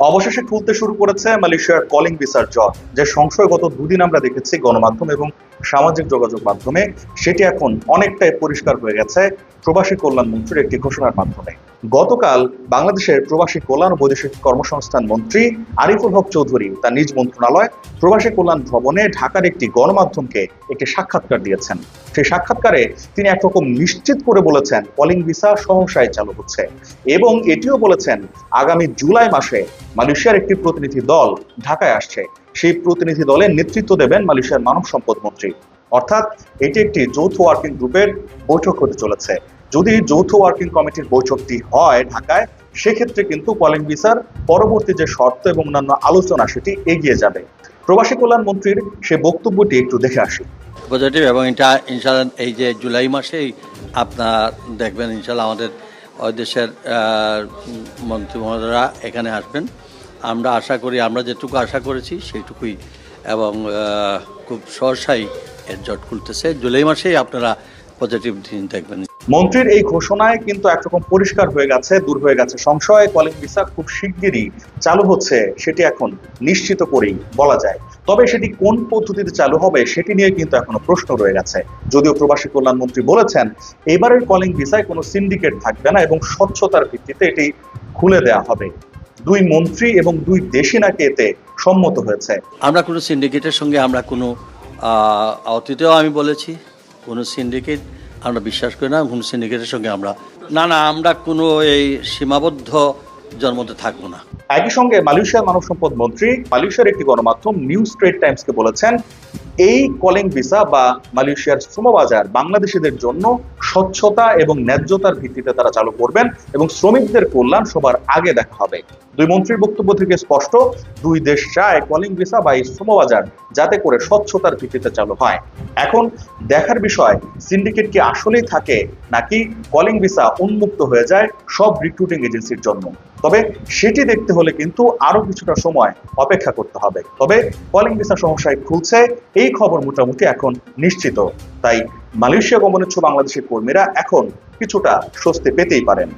অবশেষে খুলতে শুরু করেছে মালয়েশিয়ার কলিং ভিসার জট, যে সংশয় গত দুদিন আমরা দেখেছি গণমাধ্যম এবং সামাজিক যোগাযোগ মাধ্যমে, সেটি এখন অনেকটাই পরিষ্কার হয়ে গেছে প্রবাসী কল্যাণ মন্ত্রীর একটি ঘোষণার মাধ্যমে। গতকাল বাংলাদেশের প্রবাসী কল্যাণ ও বৈদেশিক কর্মসংস্থান মন্ত্রী আরিফুল হক চৌধুরী তার নিজ মন্ত্রণালয় প্রবাসী কল্যাণ ভবনে ঢাকার একটি গণমাধ্যমকে একটি সাক্ষাৎকার দিয়েছেন। সেই সাক্ষাৎকারে তিনি একরকম নিশ্চিত করে বলেছেন কলিং ভিসা সহসায় চালু হচ্ছে, এবং এটিও বলেছেন আগামী জুলাই মাসে মালয়েশিয়ার একটি প্রতিনিধি দল ঢাকায় আসছে। সেই প্রতিনিধি দলের নেতৃত্ব দেবেন মালয়েশিয়ার মানব সম্পদ মন্ত্রী। অর্থাৎ এটি একটি যৌথ ওয়ার্কিং গ্রুপের বৈঠক হতে চলেছে। যদি যৌথ ওয়ার্কিং কমিটির বৈঠকটি হয় ঢাকায়, সেক্ষেত্রে কিন্তু কলিং ভিসার পরবর্তী যে শর্ত এবং অন্যান্য আলোচনা সেটি এগিয়ে যাবে। প্রবাসী কল্যাণ মন্ত্রীর সে বক্তব্যটি একটু দেখে আসি। পজিটিভ, এবং এটা ইনশাআল্লাহ এই যে জুলাই মাসেই আপনার দেখবেন ইনশাআল্লাহ আমাদের ওই দেশের মন্ত্রী মহোদয়রা এখানে আসবেন। আমরা আশা করি, আমরা যেটুকু আশা করেছি সেইটুকুই, এবং খুব সহসাই এর জট খুলতেছে। জুলাই মাসেই আপনারা পজিটিভ দিন দেখবেন। মন্ত্রীর এই ঘোষণায় কিন্তু একরকম পরিষ্কার হয়ে গেছে, দূর হয়ে গেছে সংশয়। কলিং ভিসা খুব শিগগিরই চালু হচ্ছে সেটি এখন নিশ্চিত করেই বলা যায়। তবে সেটি কোন পদ্ধতিতে চালু হবে সেটি নিয়ে কিন্তু এখনো প্রশ্ন রয়ে গেছে। যদিও প্রবাসী কল্যাণ মন্ত্রী বলেছেন এবারের কলিং ভিসায় কোনো সিন্ডিকেট থাকবে না এবং স্বচ্ছতার ভিত্তিতে এটি খুলে দেওয়া হবে। দুই মন্ত্রী এবং দুই দেশই নাকি এতে সম্মত হয়েছে। আমরা কোনো সিন্ডিকেটের সঙ্গে আমরা কোনো অতীতেও আমি বলেছি কোনো সিন্ডিকেট আমরা বিশ্বাস করি না। কোনো সিন্ডিকেটের সঙ্গে আমরা আমরা কোনো এই সীমাবদ্ধ জন্মতে থাকবো না। একই সঙ্গে মালয়েশিয়ার মানব সম্পদ মন্ত্রী মালয়েশিয়ার একটি গণমাধ্যম নিউজ স্ট্রেট টাইমসকে বলেছেন এই কলিং ভিসা বা মালয়েশিয়ার শ্রমবাজার বাংলাদেশিদের জন্য স্বচ্ছতা এবং ন্যায্যতার ভিত্তিতে তারা চালু করবেন এবং শ্রমিকদের কল্যাণ সবার আগে দেখা হবে। দুই মন্ত্রীর বক্তব্য থেকে স্পষ্ট, দুই দেশ চায় কলিং ভিসা বা এই শ্রমবাজার যাতে করে স্বচ্ছতার ভিত্তিতে চালু হয়। এখন দেখার বিষয় সিন্ডিকেট কি আসলেই থাকে নাকি কলিং ভিসা উন্মুক্ত হয়ে যায় সব রিক্রুটিং এজেন্সির জন্য। তবে সেটি দেখতে হলে কিন্তু আরো কিছুটা সময় অপেক্ষা করতে হবে। তবে কলিং ভিসা সহসায় খুলছে এই খবর মোটামুটি এখন নিশ্চিত। তাই মালয়েশিয়া গমনেচ্ছু বাংলাদেশের কর্মীরা এখন কিছুটা স্বস্তি পেতেই পারেন।